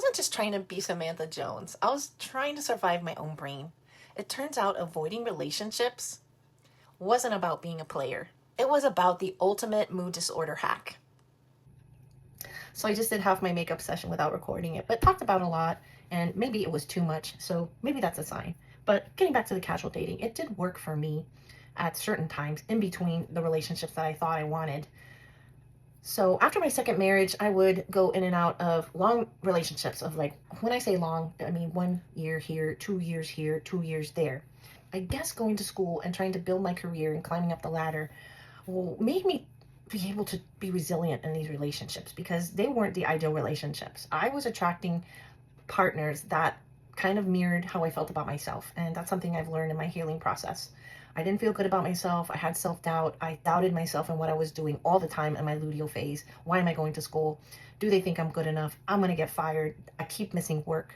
wasn't just trying to be Samantha Jones. I was trying to survive my own brain. It turns out avoiding relationships wasn't about being a player. It was about the ultimate mood disorder hack. So I just did half my makeup session without recording it, but talked about a lot, and maybe it was too much, so maybe that's a sign. But getting back to the casual dating, it did work for me at certain times in between the relationships that I thought I wanted. So after my second marriage, I would go in and out of long relationships of, like, when I say long, I mean 1 year here, 2 years here, 2 years there. I guess going to school and trying to build my career and climbing up the ladder made me be able to be resilient in these relationships, because they weren't the ideal relationships. I was attracting partners that kind of mirrored how I felt about myself. And that's something I've learned in my healing process. I didn't feel good about myself. I had self-doubt. I doubted myself and what I was doing all the time in my luteal phase. Why am I going to school? Do they think I'm good enough? I'm going to get fired. I keep missing work.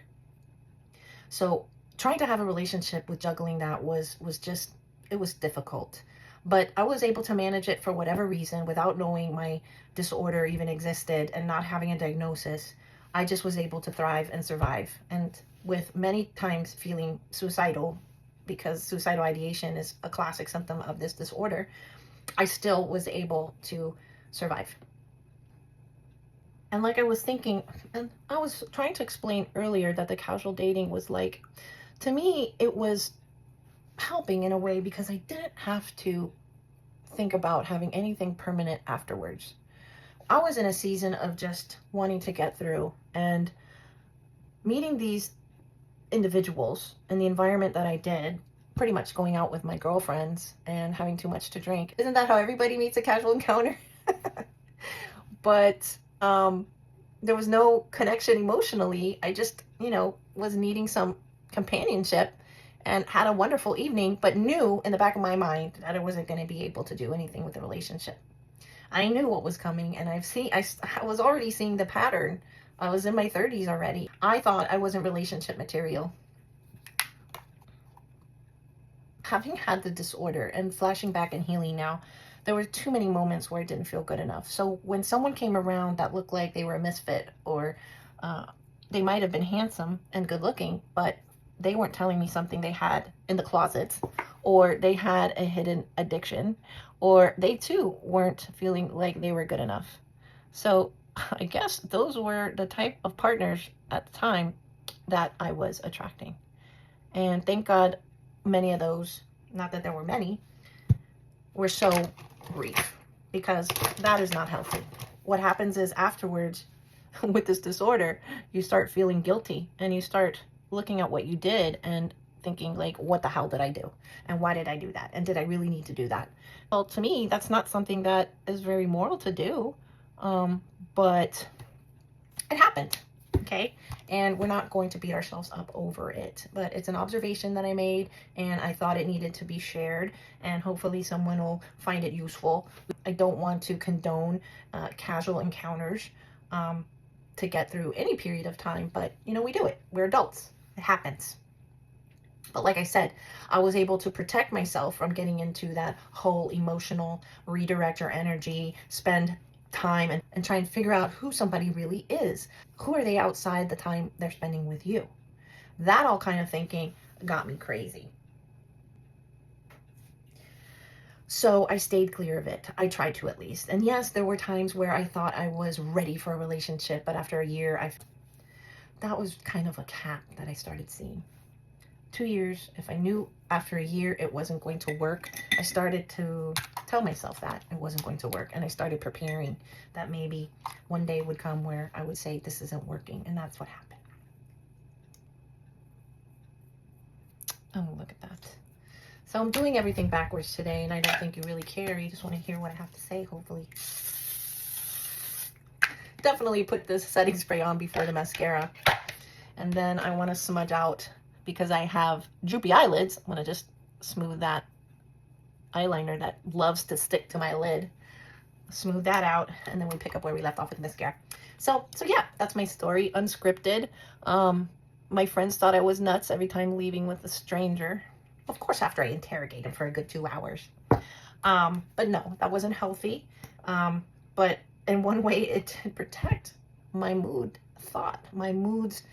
So trying to have a relationship with juggling that was just, it was difficult. But I was able to manage it for whatever reason without knowing my disorder even existed and not having a diagnosis. I just was able to thrive and survive. And with many times feeling suicidal, because suicidal ideation is a classic symptom of this disorder, I still was able to survive. And like I was thinking, and I was trying to explain earlier, that the casual dating was like, to me, it was helping in a way, because I didn't have to think about having anything permanent afterwards. I was in a season of just wanting to get through, and meeting these individuals in the environment that I did, pretty much going out with my girlfriends and having too much to drink. Isn't that how everybody meets a casual encounter? But there was no connection emotionally. I just, was needing some companionship and had a wonderful evening, but knew in the back of my mind that I wasn't going to be able to do anything with the relationship. I knew what was coming, and I was already seeing the pattern. I was in my 30s already. I thought I wasn't relationship material. Having had the disorder and flashing back and healing now, there were too many moments where it didn't feel good enough. So when someone came around that looked like they were a misfit, or they might have been handsome and good looking, but they weren't telling me something they had in the closet, or they had a hidden addiction, or they too weren't feeling like they were good enough. So I guess those were the type of partners at the time that I was attracting. And thank God many of those, not that there were many, were so brief, because that is not healthy. What happens is afterwards, with this disorder, you start feeling guilty, and you start looking at what you did and thinking, like, what the hell did I do? And why did I do that? And did I really need to do that? Well, to me, that's not something that is very moral to do. But it happened. Okay. And we're not going to beat ourselves up over it, but it's an observation that I made, and I thought it needed to be shared, and hopefully someone will find it useful. I don't want to condone casual encounters to get through any period of time, but we do it. We're adults. It happens. But like I said, I was able to protect myself from getting into that whole emotional redirect your energy, spend time and try and figure out who somebody really is. Who are they outside the time they're spending with you? That all kind of thinking got me crazy. So I stayed clear of it. I tried to, at least. And yes, there were times where I thought I was ready for a relationship, but after a year, that was kind of a cap that I started seeing. 2 years, if I knew after a year it wasn't going to work, I started to tell myself that it wasn't going to work. And I started preparing that maybe one day would come where I would say, this isn't working. And that's what happened. Oh, look at that. So I'm doing everything backwards today, and I don't think you really care. You just want to hear what I have to say, hopefully. Definitely put this setting spray on before the mascara. And then I want to smudge out, because I have droopy eyelids. I'm going to just smooth that eyeliner that loves to stick to my lid. Smooth that out, and then we pick up where we left off with mascara. So yeah, that's my story, unscripted. My friends thought I was nuts every time leaving with a stranger. Of course, after I interrogate them for a good 2 hours. But no, that wasn't healthy. But in one way, it did protect my mood thought, my moods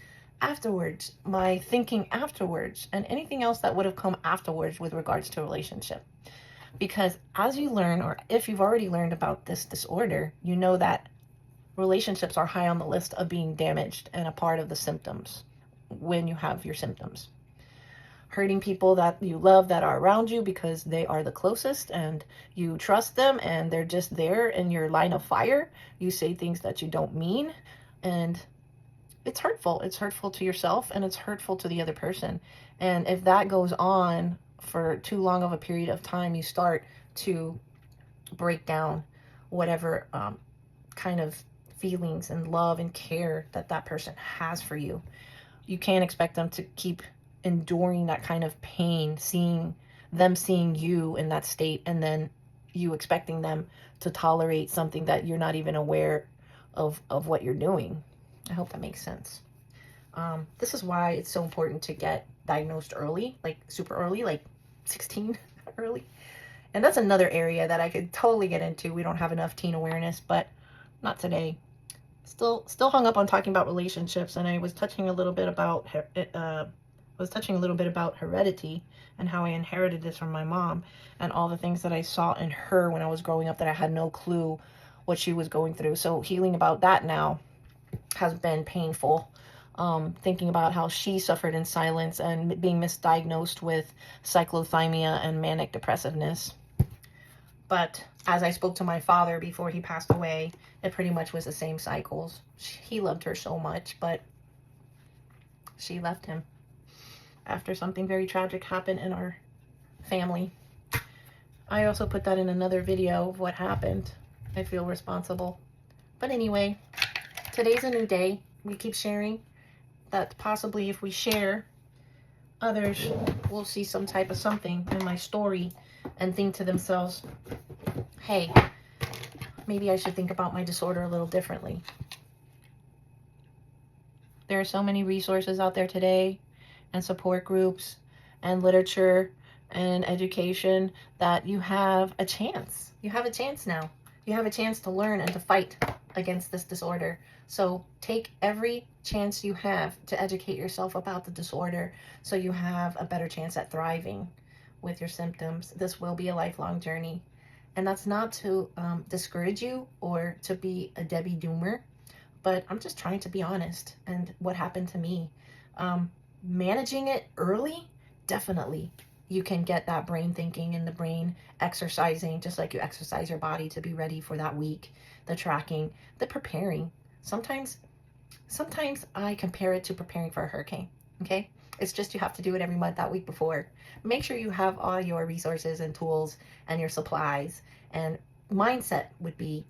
afterwards, my thinking afterwards, and anything else that would have come afterwards with regards to a relationship. Because as you learn, or if you've already learned about this disorder, you know that relationships are high on the list of being damaged and a part of the symptoms when you have your symptoms. Hurting people that you love that are around you because they are the closest and you trust them and they're just there in your line of fire. You say things that you don't mean, and it's hurtful. It's hurtful to yourself and it's hurtful to the other person. And if that goes on for too long of a period of time, you start to break down whatever kind of feelings and love and care that that person has for you. You can't expect them to keep enduring that kind of pain, seeing you in that state, and then you expecting them to tolerate something that you're not even aware of what you're doing. I hope that makes sense. This is why it's so important to get diagnosed early, like super early, like 16 early. And that's another area that I could totally get into. We don't have enough teen awareness, but not today. Still hung up on talking about relationships, and I was touching a little bit about heredity and how I inherited this from my mom and all the things that I saw in her when I was growing up that I had no clue what she was going through. So healing about that now has been painful. Thinking about how she suffered in silence and being misdiagnosed with cyclothymia and manic depressiveness. But as I spoke to my father before he passed away, it pretty much was the same cycles. He loved her so much, but she left him after something very tragic happened in our family. I also put that in another video of what happened. I feel responsible. But anyway, today's a new day. We keep sharing. That possibly if we share, others will see some type of something in my story and think to themselves, hey, maybe I should think about my disorder a little differently. There are so many resources out there today, and support groups and literature and education, that you have a chance. You have a chance now. You have a chance to learn and to fight against this disorder. So take every chance you have to educate yourself about the disorder so you have a better chance at thriving with your symptoms. This will be a lifelong journey. And that's not to discourage you or to be a Debbie Doomer, but I'm just trying to be honest and what happened to me. Managing it early, definitely. You can get that brain thinking and the brain exercising, just like you exercise your body to be ready for that week, the tracking, the preparing. Sometimes I compare it to preparing for a hurricane, okay? It's just you have to do it every month, that week before. Make sure you have all your resources and tools and your supplies, and mindset would be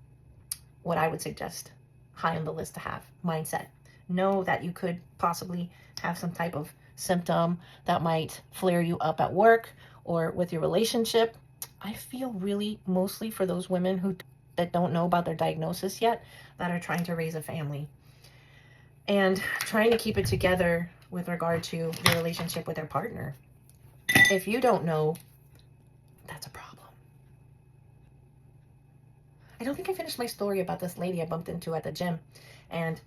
what I would suggest high on the list to have. Mindset. Know that you could possibly have some type of symptom that might flare you up at work or with your relationship. I feel really mostly for those women that don't know about their diagnosis yet, that are trying to raise a family and trying to keep it together with regard to their relationship with their partner. If you don't know, that's a problem. I don't think I finished my story about this lady I bumped into at the gym, and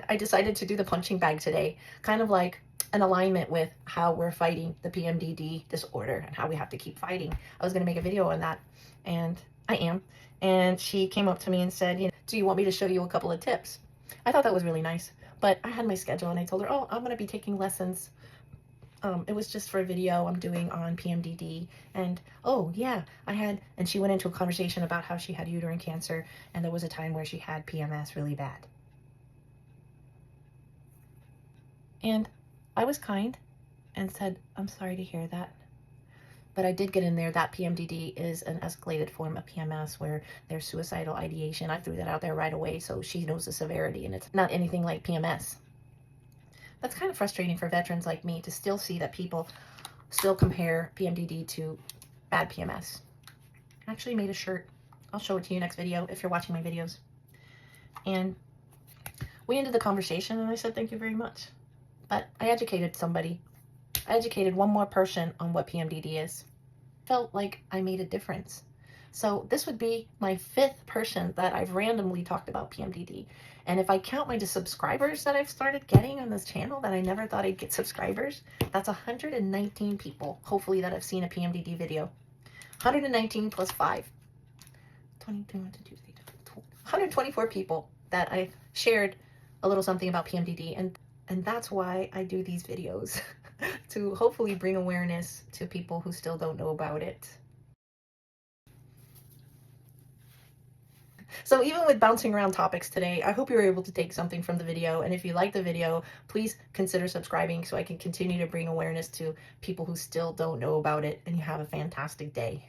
I decided to do the punching bag today, kind of like an alignment with how we're fighting the PMDD disorder and how we have to keep fighting. I was going to make a video on that, and I am. And she came up to me and said, do you want me to show you a couple of tips? I thought that was really nice, but I had my schedule and I told her, oh, I'm going to be taking lessons. It was just for a video I'm doing on PMDD. And oh yeah, and she went into a conversation about how she had uterine cancer and there was a time where she had PMS really bad. And I was kind and said, I'm sorry to hear that. But I did get in there that PMDD is an escalated form of PMS where there's suicidal ideation. I threw that out there right away so she knows the severity, and it's not anything like PMS. That's kind of frustrating for veterans like me to still see that people still compare PMDD to bad PMS. I actually made a shirt. I'll show it to you next video if you're watching my videos. And we ended the conversation and I said, thank you very much. But I educated somebody. I educated one more person on what PMDD is. Felt like I made a difference. So this would be my 5th person that I've randomly talked about PMDD. And if I count my subscribers that I've started getting on this channel that I never thought I'd get subscribers, that's 119 people, hopefully, that have seen a PMDD video. 119 plus 5. 22, 124 people that I've shared a little something about PMDD. And that's why I do these videos, to hopefully bring awareness to people who still don't know about it. So even with bouncing around topics today, I hope you were able to take something from the video. And if you like the video, please consider subscribing so I can continue to bring awareness to people who still don't know about it. And you have a fantastic day.